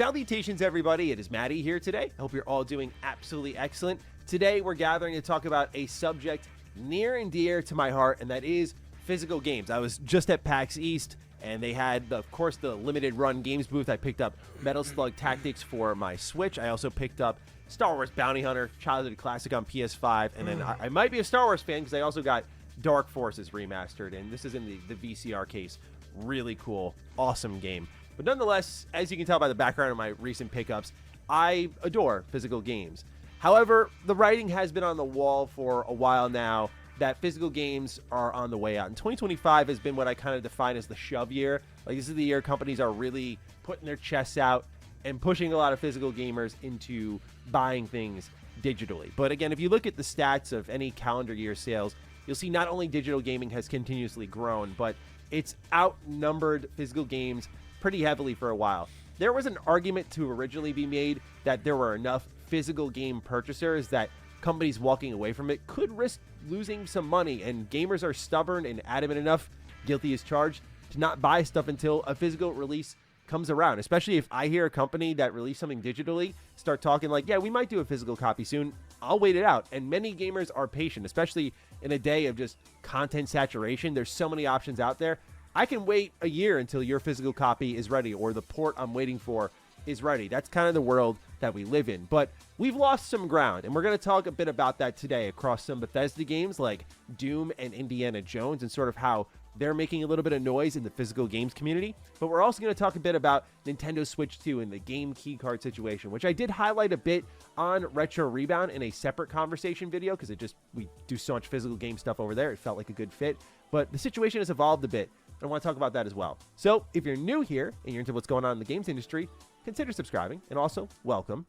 Salutations, everybody. It is Maddie here today. I hope you're all doing absolutely excellent. Today, we're gathering to talk about a subject near and dear to my heart, and that is physical games. I was just at PAX East, and they had, of course, the limited run games booth. I picked up Metal Slug Tactics for my Switch. I also picked up Star Wars Bounty Hunter, childhood classic on PS5, and then I might be a Star Wars fan because I also got Dark Forces remastered, and this is in the VCR case. Really cool, awesome game. But nonetheless, as you can tell by the background of my recent pickups, I adore physical games. However, the writing has been on the wall for a while now that physical games are on the way out. And 2025 has been what I kind of define as the shove year. Like, this is the year companies are really putting their chests out and pushing a lot of physical gamers into buying things digitally. But again, if you look at the stats of any calendar year sales, you'll see not only digital gaming has continuously grown, but it's outnumbered physical games pretty heavily for a while. There was an argument to originally be made that there were enough physical game purchasers that companies walking away from it could risk losing some money, and gamers are stubborn and adamant enough, guilty as charged, to not buy stuff until a physical release comes around. Especially if I hear a company that released something digitally start talking like, yeah, we might do a physical copy soon, I'll wait it out. And many gamers are patient, especially in a day of just content saturation. There's so many options out there. I can wait a year until your physical copy is ready or the port I'm waiting for is ready. That's kind of the world that we live in. But we've lost some ground, and we're going to talk a bit about that today across some Bethesda games like Doom and Indiana Jones, and sort of how they're making a little bit of noise in the physical games community. But we're also going to talk a bit about Nintendo Switch 2 and the game keycard situation, which I did highlight a bit on Retro Rebound in a separate conversation video because we do so much physical game stuff over there. It felt like a good fit. But the situation has evolved a bit. I want to talk about that as well. So if you're new here and you're into what's going on in the games industry, consider subscribing, and also welcome.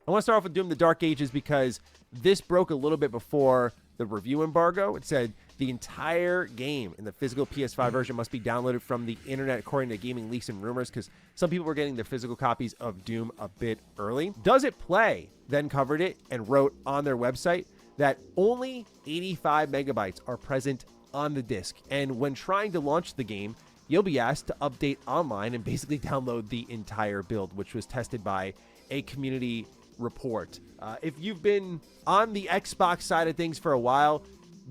I want to start off with Doom the Dark Ages because this broke a little bit before the review embargo. It said the entire game in the physical PS5 version must be downloaded from the internet, according to gaming leaks and rumors, because some people were getting their physical copies of Doom a bit early. Does It Play then covered it and wrote on their website that only 85 megabytes are present on the disc, and when trying to launch the game, you'll be asked to update online and basically download the entire build, which was tested by a community report. If you've been on the Xbox side of things for a while,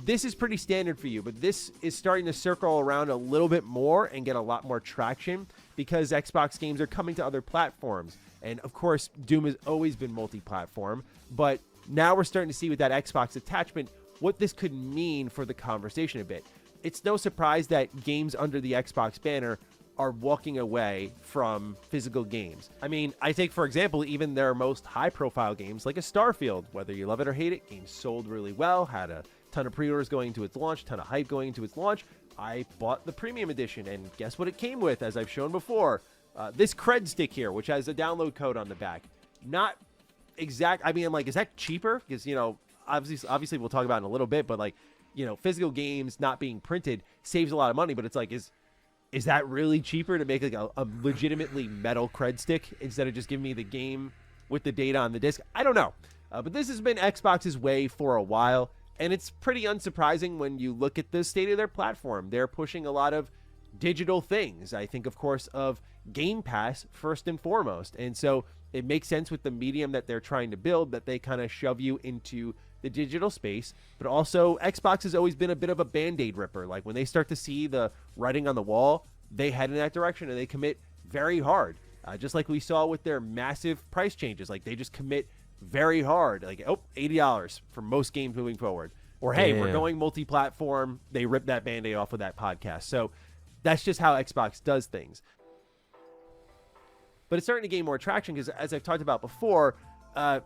this is pretty standard for you, but this is starting to circle around a little bit more and get a lot more traction because Xbox games are coming to other platforms. And of course, Doom has always been multi-platform, but now we're starting to see with that Xbox attachment what this could mean for the conversation a bit. It's no surprise that games under the Xbox banner are walking away from physical games. I mean, I take, for example, even their most high-profile games, like a Starfield. Whether you love it or hate it, game sold really well, had a ton of pre-orders going into its launch, ton of hype going into its launch. I bought the premium edition, and guess what it came with, as I've shown before? This cred stick here, which has a download code on the back. Not exact, I mean, I'm like, is that cheaper? Because, you know, obviously we'll talk about it in a little bit, but like, you know, physical games not being printed saves a lot of money, but it's like, is that really cheaper to make like a legitimately metal cred stick instead of just giving me the game with the data on the disc? I don't know. But this has been Xbox's way for a while, and it's pretty unsurprising when you look at the state of their platform. They're pushing a lot of digital things. I think, of course, of Game Pass first and foremost. And so it makes sense with the medium that they're trying to build that they kind of shove you into the digital space. But also, Xbox has always been a bit of a band-aid ripper. Like, when they start to see the writing on the wall, they head in that direction and they commit very hard. Just like we saw with their massive price changes. Like, they just commit very hard. Like, $80 for most games moving forward. Or, hey, we're going multi-platform. They rip that band-aid off of that podcast. So that's just how Xbox does things. But it's starting to gain more traction because, as I've talked about before,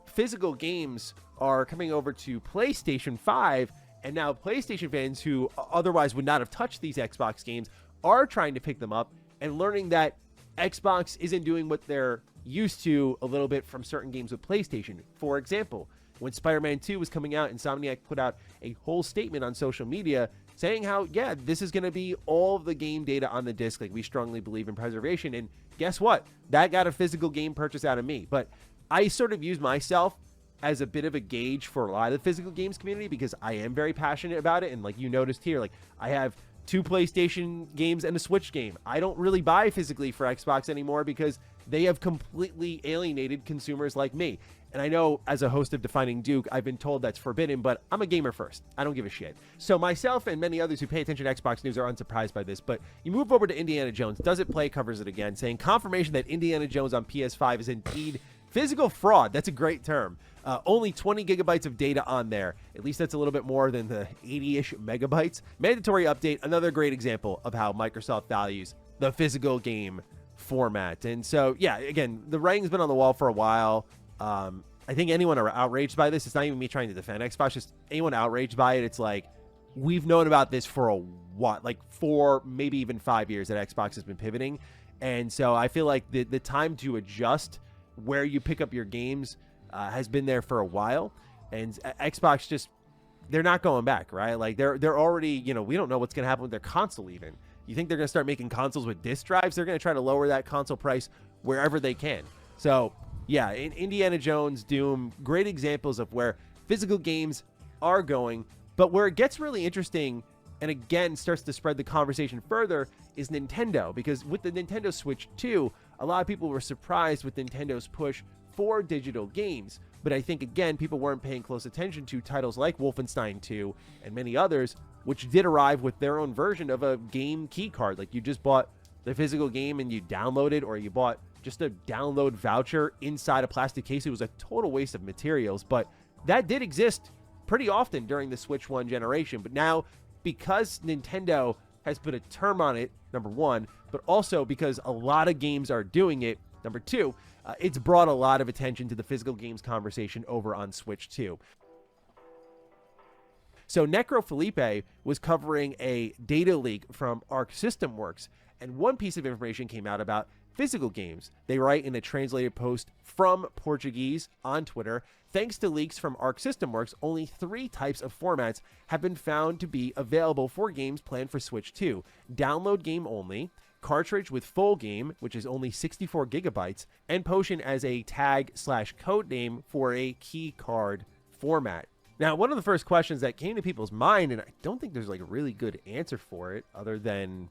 physical games are coming over to PlayStation 5, and now PlayStation fans who otherwise would not have touched these Xbox games are trying to pick them up and learning that Xbox isn't doing what they're used to a little bit from certain games with PlayStation. For example, when Spider-Man 2 was coming out, Insomniac put out a whole statement on social media saying how, yeah, this is going to be all of the game data on the disc. Like, we strongly believe in preservation. And guess what? That got a physical game purchase out of me. But I sort of use myself as a bit of a gauge for a lot of the physical games community because I am very passionate about it. And like you noticed here, like I have 2 PlayStation games and a Switch game. I don't really buy physically for Xbox anymore because they have completely alienated consumers like me. And I know as a host of Defining Duke, I've been told that's forbidden, but I'm a gamer first. I don't give a shit. So myself and many others who pay attention to Xbox news are unsurprised by this, but you move over to Indiana Jones. Does It Play covers it again, saying confirmation that Indiana Jones on PS5 is indeed physical fraud. That's a great term. Only 20 gigabytes of data on there. At least that's a little bit more than the 80-ish megabytes. Mandatory update, another great example of how Microsoft values the physical game format. And so, yeah, again, the writing's been on the wall for a while. I think anyone are outraged by this. It's not even me trying to defend Xbox, just anyone outraged by it. It's like, we've known about this for a what, like 4, maybe even 5 years that Xbox has been pivoting. And so I feel like the time to adjust where you pick up your games has been there for a while, and Xbox just, they're not going back, right? Like they're already, you know, we don't know what's going to happen with their console even. You think they're going to start making consoles with disk drives? They're going to try to lower that console price wherever they can. So yeah, in Indiana Jones, Doom, great examples of where physical games are going, but where it gets really interesting and again starts to spread the conversation further is Nintendo, because with the Nintendo Switch 2, a lot of people were surprised with Nintendo's push for digital games. But I think, again, people weren't paying close attention to titles like Wolfenstein 2 and many others, which did arrive with their own version of a game key card. Like you just bought the physical game and you download it, or you bought just a download voucher inside a plastic case. It was a total waste of materials, but that did exist pretty often during the Switch 1 generation. But now, because Nintendo has put a term on it, number one, but also because a lot of games are doing it, number two, it's brought a lot of attention to the physical games conversation over on Switch 2. So Necro Felipe was covering a data leak from Arc System Works, and one piece of information came out about physical games. They write in a translated post from Portuguese on Twitter, thanks to leaks from Arc System Works, only 3 types of formats have been found to be available for games planned for Switch 2. Download game only, cartridge with full game, which is only 64 gigabytes, and Potion as a tag/code name for a key card format. Now, one of the first questions that came to people's mind, and I don't think there's like a really good answer for it other than,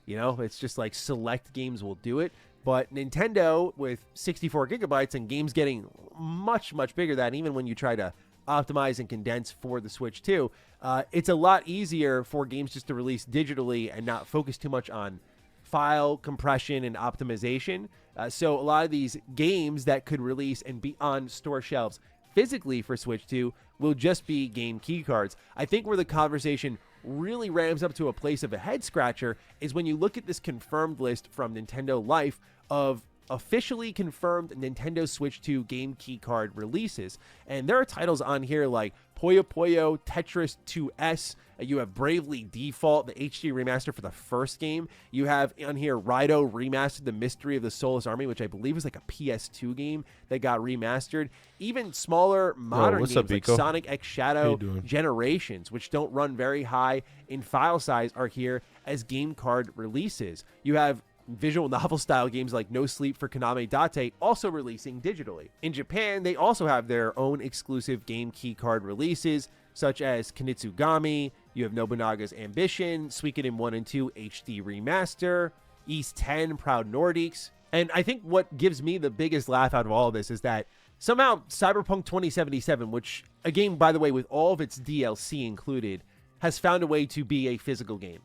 you know, it's just like select games will do it. But Nintendo with 64 gigabytes and games getting much, much bigger than even when you try to optimize and condense for the Switch 2, it's a lot easier for games just to release digitally and not focus too much on file compression and optimization. So a lot of these games that could release and be on store shelves physically for Switch 2 will just be game key cards. I think where the conversation really ramps up to a place of a head scratcher is when you look at this confirmed list from Nintendo Life of officially confirmed Nintendo Switch 2 game key card releases. And there are titles on here like Puyo Puyo Tetris 2S. You have Bravely Default, the HD remaster for the first game. You have on here Raidou Remastered, The Mystery of the Soulless Army, which I believe was like a PS2 game that got remastered. Even smaller modern games like Sonic X Shadow Generations, which don't run very high in file size, are here as game card releases. You have visual novel style games like No Sleep for Konami Date also releasing digitally. In Japan, they also have their own exclusive game key card releases, such as Kunitsugami. You have Nobunaga's Ambition, Suikoden 1 and 2 HD Remaster, East 10, Proud Nordiques. And I think what gives me the biggest laugh out of all of this is that somehow Cyberpunk 2077, which a game, by the way, with all of its DLC included, has found a way to be a physical game.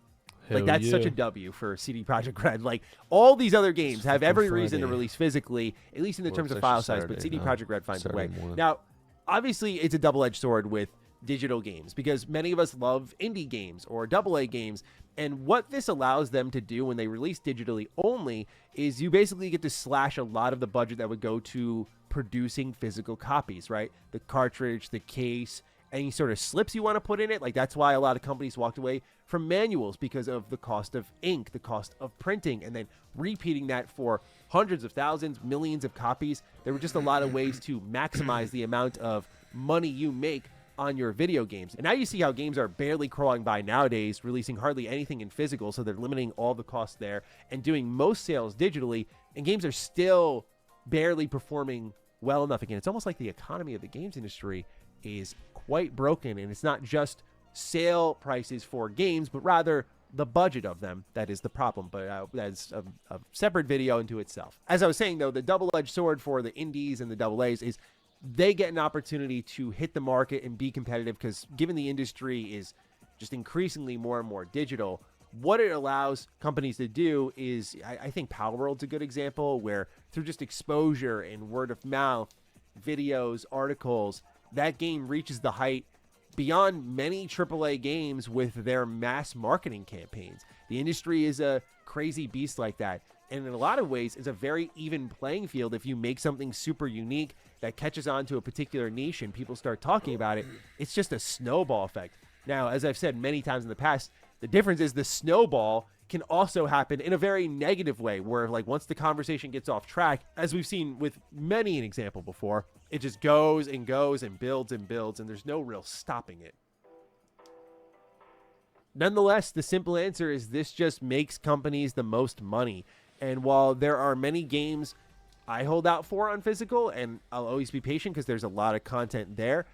Like, that's such a W for CD Projekt Red. Like, all these other games have every reason to release physically, at least in the terms of file size, but CD Projekt Red finds a way. Now, obviously, it's a double-edged sword with digital games because many of us love indie games or AA games. And what this allows them to do when they release digitally only is you basically get to slash a lot of the budget that would go to producing physical copies, right? The cartridge, the case, any sort of slips you want to put in it. Like, that's why a lot of companies walked away from manuals, because of the cost of ink, the cost of printing, and then repeating that for hundreds of thousands, millions of copies. There were just a lot of ways to maximize the amount of money you make on your video games. And now you see how games are barely crawling by nowadays, releasing hardly anything in physical, so they're limiting all the costs there and doing most sales digitally, and games are still barely performing well enough. Again, it's almost like the economy of the games industry is quite broken, and it's not just sale prices for games, but rather the budget of them that is the problem, but that's a separate video into itself. As I was saying, though, the double-edged sword for the indies and the double A's is they get an opportunity to hit the market and be competitive because given the industry is just increasingly more and more digital, what it allows companies to do is, I think Power World's a good example, where through just exposure and word of mouth, videos, articles, that game reaches the height beyond many AAA games with their mass marketing campaigns. The industry is a crazy beast like that. And in a lot of ways, it's a very even playing field. If you make something super unique that catches on to a particular niche and people start talking about it, it's just a snowball effect. Now, as I've said many times in the past, the difference is the snowball can also happen in a very negative way, where like once the conversation gets off track, as we've seen with many an example before, it just goes and goes and builds, and there's no real stopping it. Nonetheless, the simple answer is this just makes companies the most money. And while there are many games I hold out for on physical, and I'll always be patient because there's a lot of content there,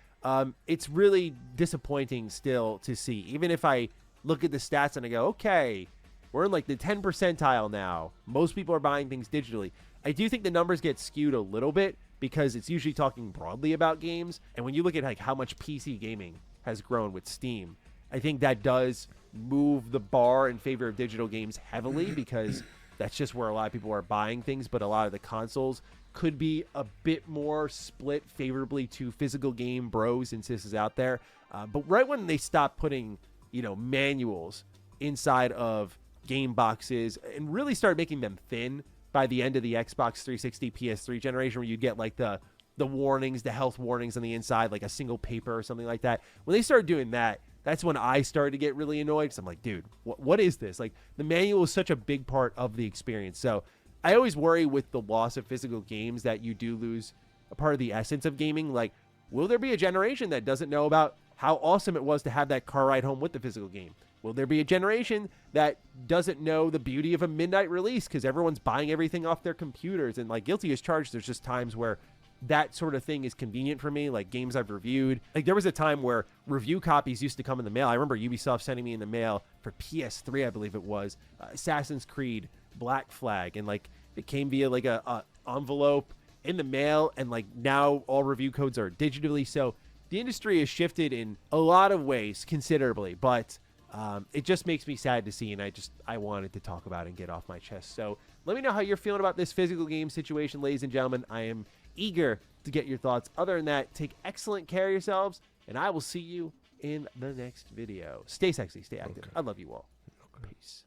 it's really disappointing still to see. Even if I look at the stats and I go, okay, we're in like the 10 percentile now. Most people are buying things digitally. I do think the numbers get skewed a little bit because it's usually talking broadly about games. And when you look at like how much PC gaming has grown with Steam, I think that does move the bar in favor of digital games heavily because that's just where a lot of people are buying things. But a lot of the consoles could be a bit more split favorably to physical game bros and sisters out there. But right when they stop putting, manuals inside of game boxes and really start making them thin by the end of the Xbox 360 PS3 generation, where you get like the warnings, the health warnings on the inside, like a single paper or something like that. When they started doing that, that's when I started to get really annoyed. So I'm like, dude, what is this? Like, the manual is such a big part of the experience. So I always worry with the loss of physical games that you do lose a part of the essence of gaming. Like, will there be a generation that doesn't know about how awesome it was to have that car ride home with the physical game? Will there be a generation that doesn't know the beauty of a midnight release because everyone's buying everything off their computers? And like guilty as charged, there's just times where that sort of thing is convenient for me, like games I've reviewed. Like there was a time where review copies used to come in the mail. I remember Ubisoft sending me in the mail for PS3, I believe it was, Assassin's Creed, Black Flag, and like it came via like a envelope in the mail, and like now all review codes are digitally. So the industry has shifted in a lot of ways considerably, but it just makes me sad to see, and I wanted to talk about it and get off my chest. So let me know how you're feeling about this physical game situation, ladies and gentlemen. I am eager to get your thoughts. Other than that, take excellent care of yourselves, and I will see you in the next video. Stay sexy, stay active. I love you all. Peace.